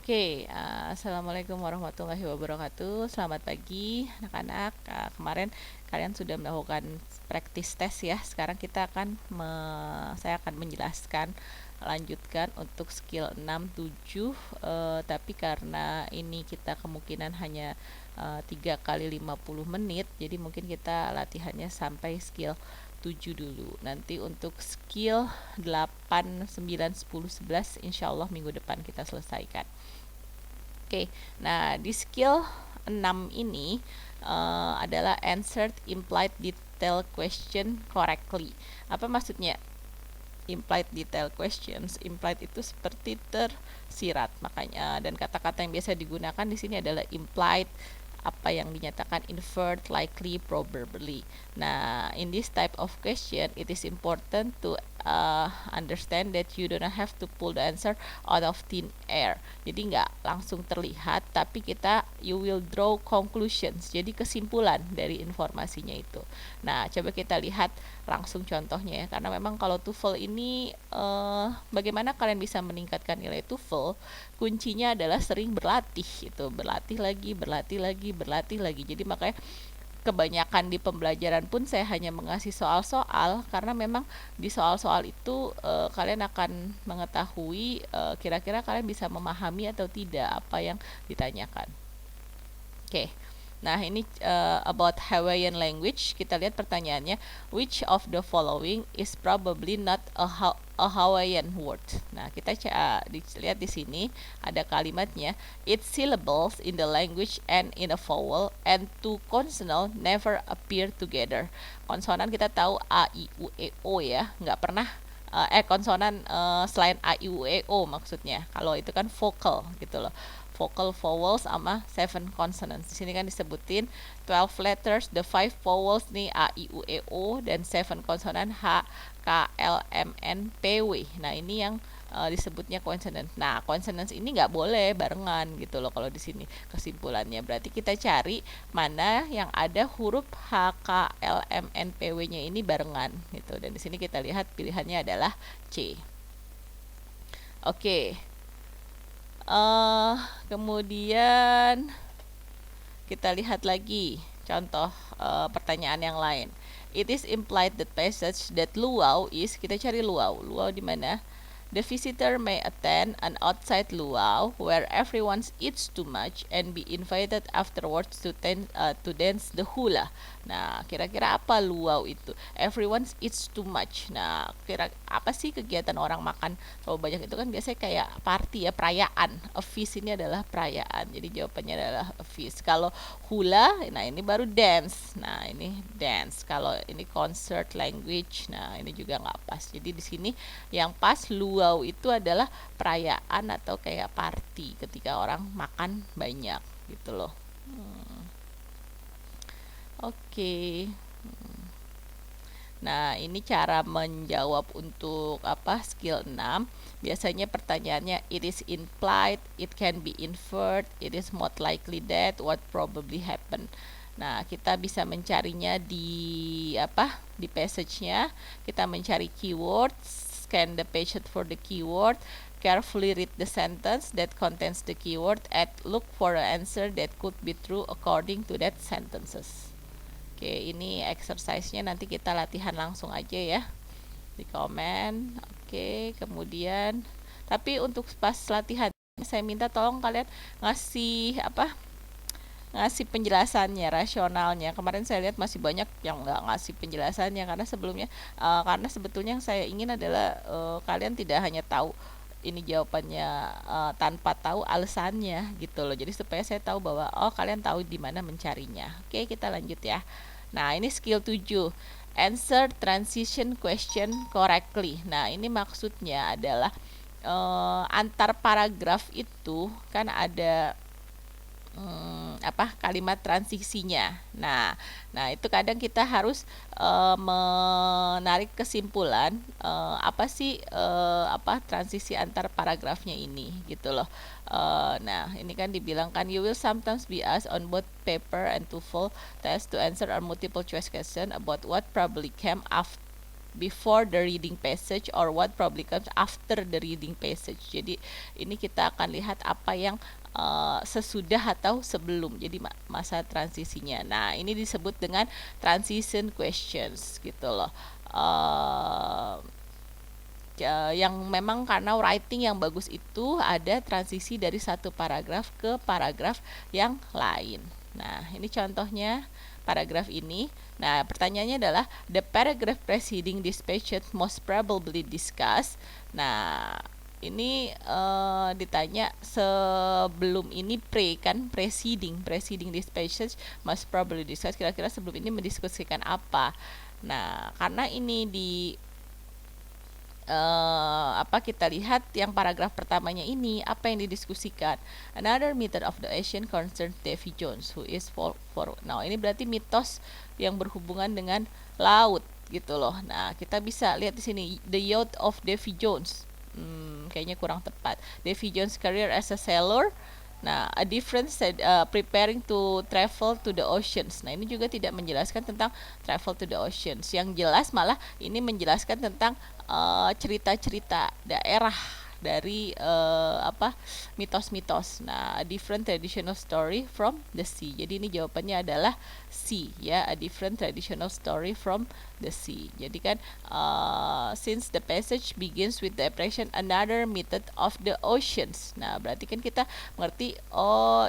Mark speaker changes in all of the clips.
Speaker 1: Oke, assalamualaikum warahmatullahi wabarakatuh. Selamat pagi, anak-anak. Kemarin kalian sudah melakukan practice test ya. Sekarang saya akan menjelaskan, lanjutkan untuk skill 6, 7. Tapi karena ini kita kemungkinan hanya 3 kali 50 menit, jadi mungkin kita latihannya sampai skill 7 dulu. Nanti untuk skill 8, 9, 10, 11 insya Allah minggu depan kita selesaikan. Oke, nah di skill 6 ini adalah answered implied detail question correctly. Apa maksudnya implied detail questions? Implied itu seperti tersirat, makanya dan kata-kata yang biasa digunakan di sini adalah implied, apa yang dinyatakan inferred, likely, probably. Nah, in this type of question, it is important to understand that you do not have to pull the answer out of thin air. Jadi nggak langsung terlihat, tapi you will draw conclusions. Jadi kesimpulan dari informasinya itu. Nah, coba kita lihat langsung contohnya ya, karena memang kalau TOEFL ini bagaimana kalian bisa meningkatkan nilai TOEFL, kuncinya adalah sering berlatih. Itu berlatih lagi. Jadi makanya kebanyakan di pembelajaran pun saya hanya mengasih soal-soal, karena memang di soal-soal itu kalian akan mengetahui kira-kira kalian bisa memahami atau tidak apa yang ditanyakan. Oke. Nah, ini about Hawaiian language. Kita lihat pertanyaannya, which of the following is probably not a Hawaiian word? Nah, kita lihat di sini ada kalimatnya, its syllables in the language and in a vowel and two consonant never appear together. Konsonan kita tahu a, i, u, e, o ya, nggak pernah konsonan selain a, i, u, e, o maksudnya. Kalau itu kan vocal gitu loh. Vocal vowels sama 7 consonants. Di sini kan disebutin 12 letters, the 5 vowels nih a, i, u, e, o, dan 7 consonant h, k, l, m, n, p, w. Nah, ini yang disebutnya consonant. Nah, consonants ini nggak boleh barengan gitu loh kalau di sini kesimpulannya. Berarti kita cari mana yang ada huruf h, k, l, m, n, p, w-nya ini barengan gitu. Dan di sini kita lihat pilihannya adalah C. Oke. Kemudian kita lihat lagi contoh pertanyaan yang lain. It is implied that passage that luau is, kita cari luau. Luau di mana? The visitor may attend an outside luau where everyone eats too much and be invited afterwards to dance the hula. Nah, kira-kira apa luau itu? Everyone eats too much. Nah, kira apa sih kegiatan orang makan terlalu banyak itu? Kan biasanya kayak party ya, perayaan. A feast ini adalah perayaan. Jadi jawabannya adalah a feast. Kalau hula, nah ini baru dance. Nah, ini dance. Kalau ini concert language, nah ini juga nggak pas. Jadi di sini yang pas luau itu adalah perayaan atau kayak party ketika orang makan banyak gitu loh. Oke. Nah, ini cara menjawab untuk skill 6. Biasanya pertanyaannya it is implied, it can be inferred, it is most likely that, what probably happen. Nah, kita bisa mencarinya di Di passage-nya. Kita mencari keywords, scan the page for the keyword, carefully read the sentence that contains the keyword, and look for an answer that could be true according to that sentences. Oke, ini exercise-nya nanti kita latihan langsung aja ya di komen. Oke, kemudian tapi untuk pas latihan saya minta tolong kalian ngasih penjelasannya, rasionalnya. Kemarin saya lihat masih banyak yang nggak ngasih penjelasannya karena sebetulnya yang saya ingin adalah kalian tidak hanya tahu ini jawabannya tanpa tahu alasannya gitu loh. Jadi supaya saya tahu bahwa kalian tahu di mana mencarinya. Oke, kita lanjut ya. Nah, ini skill 7. Answer transition question correctly. Nah, ini maksudnya adalah antar paragraf itu kan ada kalimat transisinya. Nah, itu kadang kita harus menarik kesimpulan apa sih transisi antar paragrafnya ini gitu loh. Nah, ini kan dibilangkan you will sometimes be asked on both paper and TOEFL test to answer a multiple choice question about what probably came after before the reading passage or what probably comes after the reading passage. Jadi ini kita akan lihat apa yang sesudah atau sebelum, jadi masa transisinya. Nah, ini disebut dengan transition questions gitu loh. Yang memang karena writing yang bagus itu ada transisi dari satu paragraf ke paragraf yang lain. Nah, ini contohnya paragraf ini. Nah, pertanyaannya adalah the paragraph preceding this passage most probably discussed. Nah, ini ditanya sebelum ini preceding this passage most probably discussed, kira-kira sebelum ini mendiskusikan apa. Nah, karena ini di kita lihat yang paragraf pertamanya ini apa yang didiskusikan. Another method of the Asian concerns Davy Jones who is for. Nah, ini berarti mitos yang berhubungan dengan laut gitu loh. Nah, kita bisa lihat di sini the yacht of Davy Jones. Kayaknya kurang tepat. Davy Jones' career as a sailor. Nah, a difference preparing to travel to the oceans. Nah, ini juga tidak menjelaskan tentang travel to the oceans. Yang jelas malah ini menjelaskan tentang cerita-cerita daerah dari mitos-mitos. Nah, a different traditional story from the sea. Jadi ini jawabannya adalah C ya, a different traditional story from the sea. Jadi kan since the passage begins with the expression another method of the oceans. Nah, berarti kan kita mengerti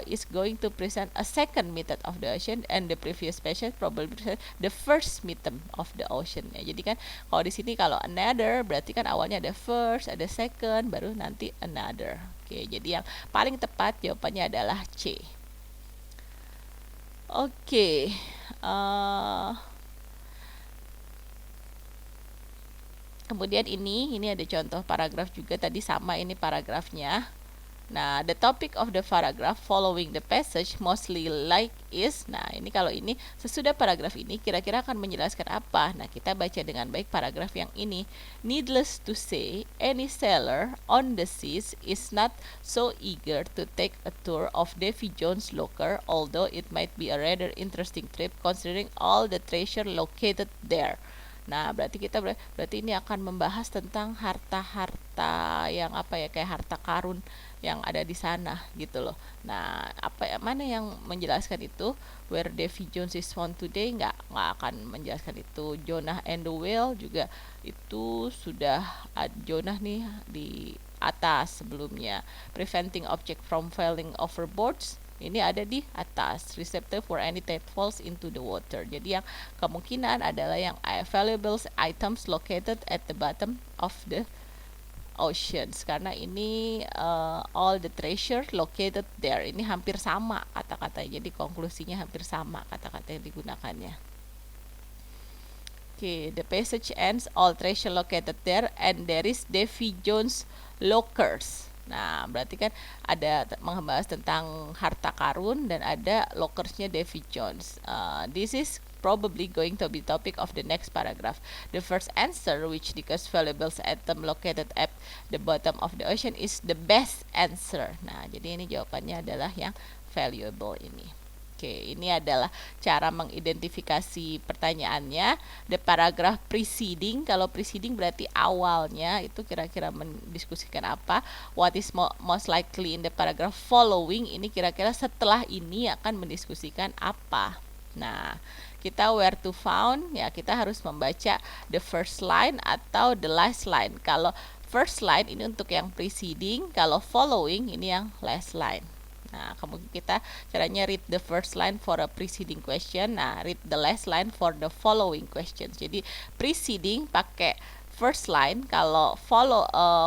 Speaker 1: is going to present a second method of the ocean and the previous passage probably present the first method of the ocean ya. Jadi kan kalau di sini kalau another berarti kan awalnya ada first, ada second, baru nanti another. Oke, jadi yang paling tepat jawabannya adalah C. Oke. Kemudian ini ada contoh paragraf juga, tadi sama ini paragrafnya. Nah, the topic of the paragraph following the passage mostly like is. Nah, ini kalau ini sesudah paragraf ini kira-kira akan menjelaskan apa. Nah, kita baca dengan baik paragraf yang ini. Needless to say, any sailor on the seas is not so eager to take a tour of Davy Jones' locker, although it might be a rather interesting trip considering all the treasure located there. Nah, berarti ini akan membahas tentang harta-harta yang kayak harta karun yang ada di sana gitu loh. Nah, mana yang menjelaskan itu? Where Davy Jones is found today nggak akan menjelaskan itu. Jonah and the Whale juga itu sudah Jonah nih di atas sebelumnya. Preventing object from falling overboard, ini ada di atas. Receptive for any that falls into the water. Jadi yang kemungkinan adalah yang valuable items located at the bottom of the oceans, karena ini all the treasure located there. Ini hampir sama kata-katanya, jadi konklusinya hampir sama kata-kata yang digunakannya. Oke, the passage ends all treasure located there and there is Davy Jones lockers. Nah, berarti kan ada membahas tentang harta karun dan ada lockersnya Davy Jones. This is probably going to be topic of the next paragraph. The first answer, which because valuables item located at the bottom of the ocean, is the best answer. Nah, jadi ini jawabannya adalah yang valuable ini. Oke, ini adalah cara mengidentifikasi pertanyaannya. The paragraph preceding, kalau preceding berarti awalnya, itu kira-kira mendiskusikan apa. What is most likely in the paragraph following, ini kira-kira setelah ini akan mendiskusikan apa. Nah, kita where to found, ya kita harus membaca the first line atau the last line. Kalau first line ini untuk yang preceding, kalau following ini yang last line. Nah, kemudian kita caranya read the first line for a preceding question. Nah, read the last line for the following questions. Jadi preceding pakai first line, kalau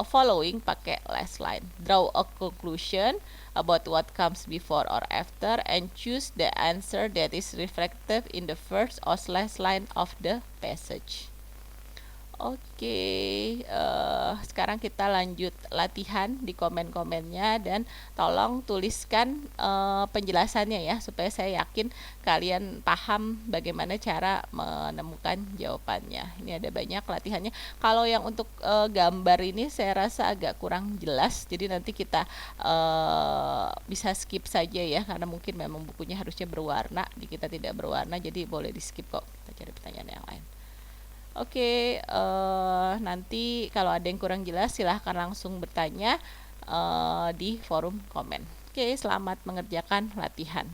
Speaker 1: following pakai last line. Draw a conclusion about what comes before or after and choose the answer that is reflective in the first or last line of the passage. Oke, sekarang kita lanjut latihan di komen-komennya dan tolong tuliskan penjelasannya ya, supaya saya yakin kalian paham bagaimana cara menemukan jawabannya. Ini ada banyak latihannya. Kalau yang untuk gambar ini saya rasa agak kurang jelas, jadi nanti kita bisa skip saja ya, karena mungkin memang bukunya harusnya berwarna, di kita tidak berwarna, jadi boleh di skip kok. Kita cari pertanyaan yang lain. Oke, nanti kalau ada yang kurang jelas silahkan langsung bertanya di forum komen. Oke, selamat mengerjakan latihan.